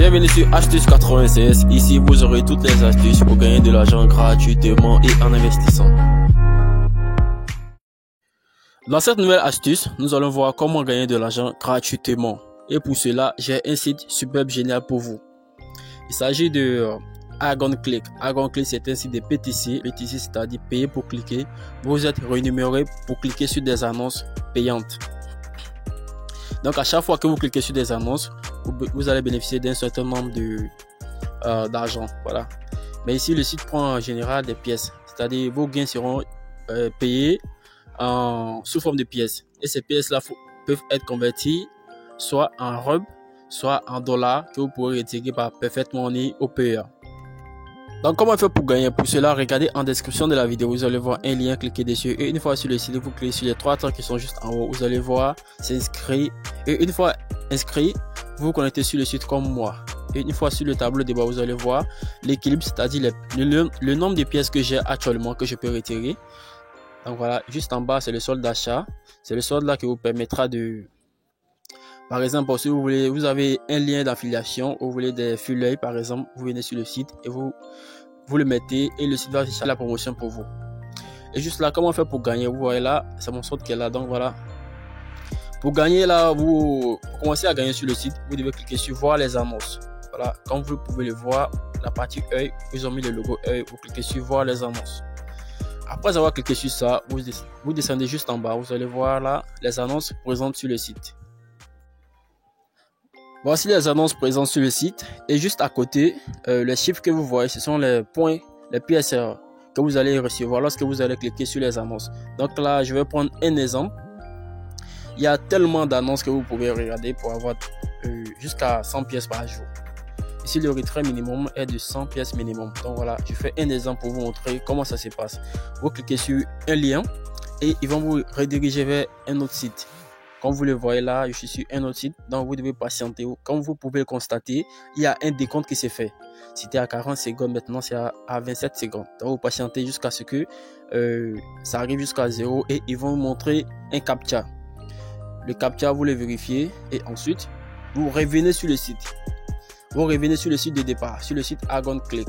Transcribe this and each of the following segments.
Bienvenue sur Astuce 96. Ici, vous aurez toutes les astuces pour gagner de l'argent gratuitement et en investissant. Dans cette nouvelle astuce, nous allons voir comment gagner de l'argent gratuitement. Et pour cela, j'ai un site superbe génial pour vous. Il s'agit de AgonClick. AgonClick, c'est un site de PTC. PTC, c'est-à-dire payer pour cliquer. Vous êtes rémunéré pour cliquer sur des annonces payantes. Donc, à chaque fois que vous cliquez sur des annonces, vous allez bénéficier d'un certain nombre d'argent. Voilà. Mais ici, le site prend en général des pièces. C'est-à-dire, vos gains seront payés sous forme de pièces. Et ces pièces-là peuvent être converties soit en RUB, soit en dollars que vous pourrez retirer par Perfect Money au payeur. Donc, comment faire pour gagner? Pour cela, regardez en description de la vidéo, vous allez voir un lien, cliquez dessus. Et une fois sur le site, vous cliquez sur les trois traits qui sont juste en haut. Vous allez voir s'inscrire. Et une fois inscrit, vous vous connectez sur le site comme moi. Et une fois sur le tableau de bas, vous allez voir l'équilibre, c'est-à-dire le nombre de pièces que j'ai actuellement que je peux retirer. Donc voilà, juste en bas, c'est le solde d'achat. C'est le solde là qui vous permettra de... Par exemple, si vous avez un lien d'affiliation ou vous voulez des fillets, par exemple, vous venez sur le site et vous le mettez et le site va chercher la promotion pour vous. Et juste là, comment faire pour gagner? Vous voyez là, c'est mon solde qui est là. Donc voilà. Pour gagner là, vous commencez à gagner sur le site, vous devez cliquer sur voir les annonces. Voilà, comme vous pouvez le voir, la partie œil, ils ont mis le logo œil, vous cliquez sur voir les annonces. Après avoir cliqué sur ça, vous descendez juste en bas, vous allez voir là les annonces présentes sur le site. Voici les annonces présentes sur le site et juste à côté, les chiffres que vous voyez, ce sont les points, les pièces que vous allez recevoir lorsque vous allez cliquer sur les annonces. Donc là, je vais prendre un exemple. Il y a tellement d'annonces que vous pouvez regarder pour avoir jusqu'à 100 pièces par jour. Ici, le retrait minimum est de 100 pièces minimum. Donc voilà, je fais un exemple pour vous montrer comment ça se passe. Vous cliquez sur un lien et ils vont vous rediriger vers un autre site. Comme vous le voyez là, je suis sur un autre site, donc vous devez patienter. Comme vous pouvez le constater, il y a un décompte qui s'est fait. C'était à 40 secondes, maintenant c'est à 27 secondes. Donc vous patientez jusqu'à ce que ça arrive jusqu'à 0 et ils vont vous montrer un captcha. Le captcha, vous le vérifiez et ensuite, vous revenez sur le site. Vous revenez sur le site de départ, sur le site AgonClick.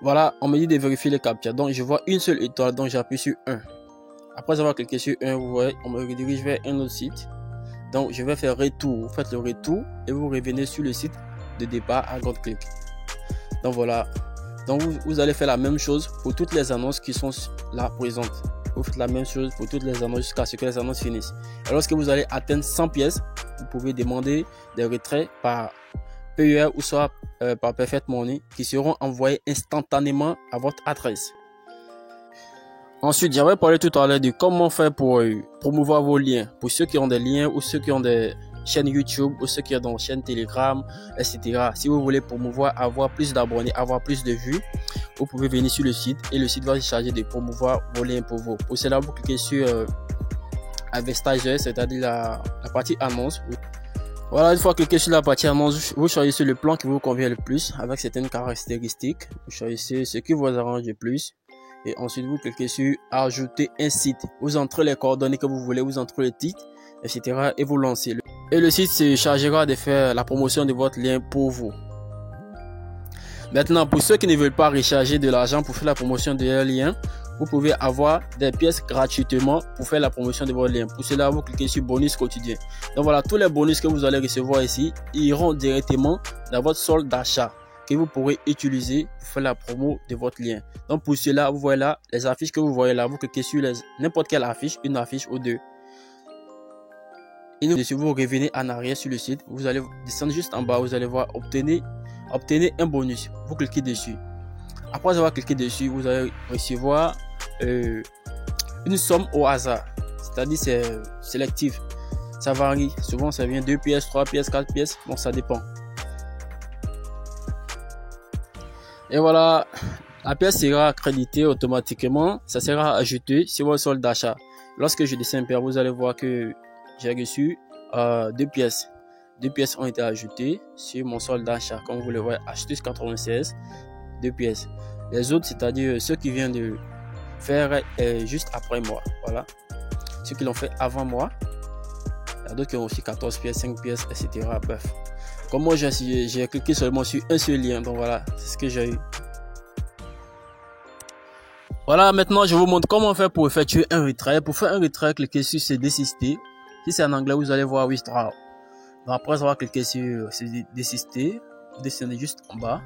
Voilà, on me dit de vérifier le captcha. Donc, je vois une seule étoile, donc j'appuie sur 1. Après avoir cliqué sur 1, vous voyez, on me redirige vers un autre site. Donc, je vais faire retour. Vous faites le retour et vous revenez sur le site de départ AgonClick. Donc, voilà. Donc, vous allez faire la même chose pour toutes les annonces qui sont là présentes. Vous faites la même chose pour toutes les annonces jusqu'à ce que les annonces finissent. Et lorsque vous allez atteindre 100 pièces, vous pouvez demander des retraits par payeur ou soit par Perfect Money qui seront envoyés instantanément à votre adresse. Ensuite, j'avais parlé tout à l'heure de comment faire pour promouvoir vos liens. Pour ceux qui ont des liens ou ceux qui ont des chaînes YouTube ou ceux qui ont des chaînes Telegram, etc. Si vous voulez promouvoir, avoir plus d'abonnés, avoir plus de vues, vous pouvez venir sur le site et le site va se charger de promouvoir vos liens pour vous. Pour cela, vous cliquez sur Advertiser, c'est-à-dire la partie annonce. Voilà, une fois cliqué sur la partie annonce, vous choisissez le plan qui vous convient le plus avec certaines caractéristiques. Vous choisissez ce qui vous arrange le plus. Et ensuite, vous cliquez sur ajouter un site. Vous entrez les coordonnées que vous voulez, vous entrez le titre, etc. et vous lancez. Et le site se chargera de faire la promotion de votre lien pour vous. Maintenant, pour ceux qui ne veulent pas recharger de l'argent pour faire la promotion de leur lien, vous pouvez avoir des pièces gratuitement pour faire la promotion de votre lien. Pour cela, vous cliquez sur bonus quotidien. Donc voilà, tous les bonus que vous allez recevoir ici iront directement dans votre solde d'achat que vous pourrez utiliser pour faire la promo de votre lien. Donc pour cela, vous voyez là, les affiches que vous voyez là, vous cliquez sur n'importe quelle affiche, une affiche ou deux. Et si vous revenez en arrière sur le site, vous allez descendre juste en bas, vous allez voir obtenir un bonus. Vous cliquez dessus. Après avoir cliqué dessus, vous allez recevoir une somme au hasard. C'est-à-dire c'est sélectif. Ça varie. Souvent ça vient 2 pièces, 3 pièces, 4 pièces. Bon, ça dépend. Et voilà, la pièce sera créditée automatiquement. Ça sera ajouté sur votre solde d'achat. Lorsque je descends un peu, vous allez voir que j'ai reçu 2 pièces. 2 pièces ont été ajoutées sur mon solde d'achat. Comme vous le voyez, astuce 96, 2 pièces. Les autres, c'est-à-dire ceux qui viennent de faire juste après moi. Voilà. Ceux qui l'ont fait avant moi. Il y a d'autres qui ont aussi 14 pièces, 5 pièces, etc. Bref. Comme moi, j'ai cliqué seulement sur un seul lien. Donc voilà, c'est ce que j'ai eu. Voilà, maintenant je vous montre comment faire pour effectuer un retrait. Pour faire un retrait, cliquez sur ce désister. Si c'est en anglais, vous allez voir withdraw. Donc après avoir cliqué sur ce désister, vous descendez juste en bas.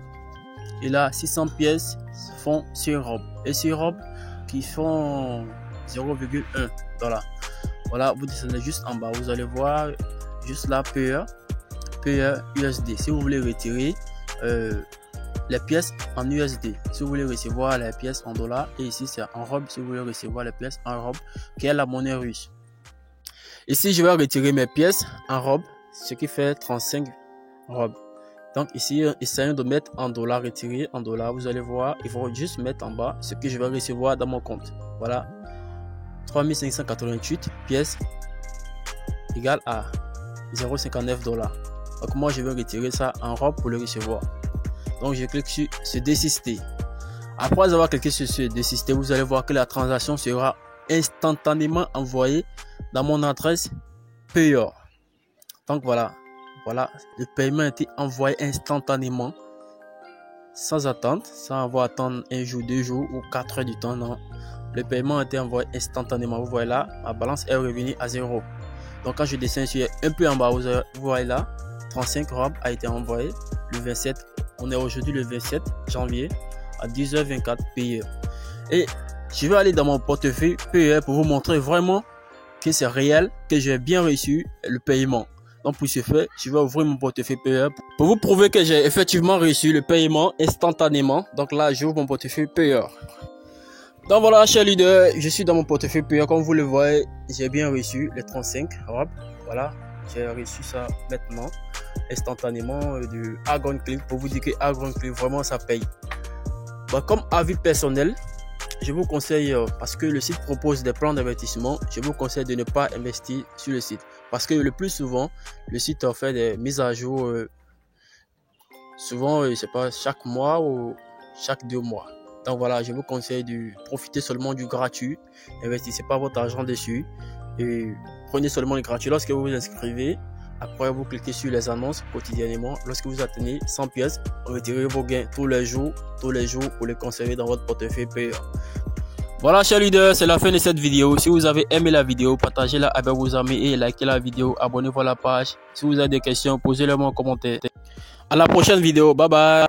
Et là, 600 pièces font sur robe. Et sur robe qui font 0,1 $. Voilà, vous descendez juste en bas. Vous allez voir juste là, Payer USD. Si vous voulez retirer les pièces en USD, si vous voulez recevoir les pièces en dollars, et ici c'est en robe si vous voulez recevoir les pièces en robe, qui est la monnaie russe. Ici je vais retirer mes pièces en robe, ce qui fait 35 robes. Donc ici essayons de mettre en dollars, retirer en dollars. Vous allez voir, il faut juste mettre en bas ce que je vais recevoir dans mon compte. Voilà, 3588 pièces égale à 0,59 $. Donc moi je vais retirer ça en robe pour le recevoir. Donc je clique sur ce désister. Après avoir cliqué sur ce désister, vous allez voir que la transaction sera instantanément envoyée dans mon adresse Payer. Donc voilà, le paiement a été envoyé instantanément, sans attente, sans avoir à attendre un jour, 2 jours ou 4 heures du temps. Non, le paiement a été envoyé instantanément. Vous voyez là, ma balance est revenue à 0. Donc quand je descends sur un peu en bas, vous voyez là, 35 robes a été envoyé le 27. On est aujourd'hui le 27 janvier à 10h24 Payer. Et je vais aller dans mon portefeuille Payer pour vous montrer vraiment que c'est réel, que j'ai bien reçu le paiement. Donc pour ce fait, je vais ouvrir mon portefeuille Payer pour vous prouver que j'ai effectivement reçu le paiement instantanément. Donc là, j'ouvre mon portefeuille Payer. Donc voilà, chers leaders, je suis dans mon portefeuille Payer. Comme vous le voyez, j'ai bien reçu les 35 robes. Voilà, j'ai reçu ça maintenant instantanément de Argon Click pour vous dire que Argon Click vraiment ça paye. Bah, comme avis personnel, je vous conseille, parce que le site propose des plans d'investissement, je vous conseille de ne pas investir sur le site, parce que le plus souvent le site fait des mises à jour souvent c'est pas chaque mois ou chaque 2 mois. Donc voilà, je vous conseille de profiter seulement du gratuit, n'investissez pas votre argent dessus et prenez seulement le gratuit. Lorsque vous vous inscrivez, après vous cliquez sur les annonces quotidiennement. Lorsque vous atteignez 100 pièces, retirez vos gains tous les jours pour les conserver dans votre portefeuille Payer. Voilà, chers leaders, c'est la fin de cette vidéo. Si vous avez aimé la vidéo, partagez-la avec vos amis et likez la vidéo. Abonnez-vous à la page. Si vous avez des questions, posez-les moi en commentaire. À la prochaine vidéo. Bye bye.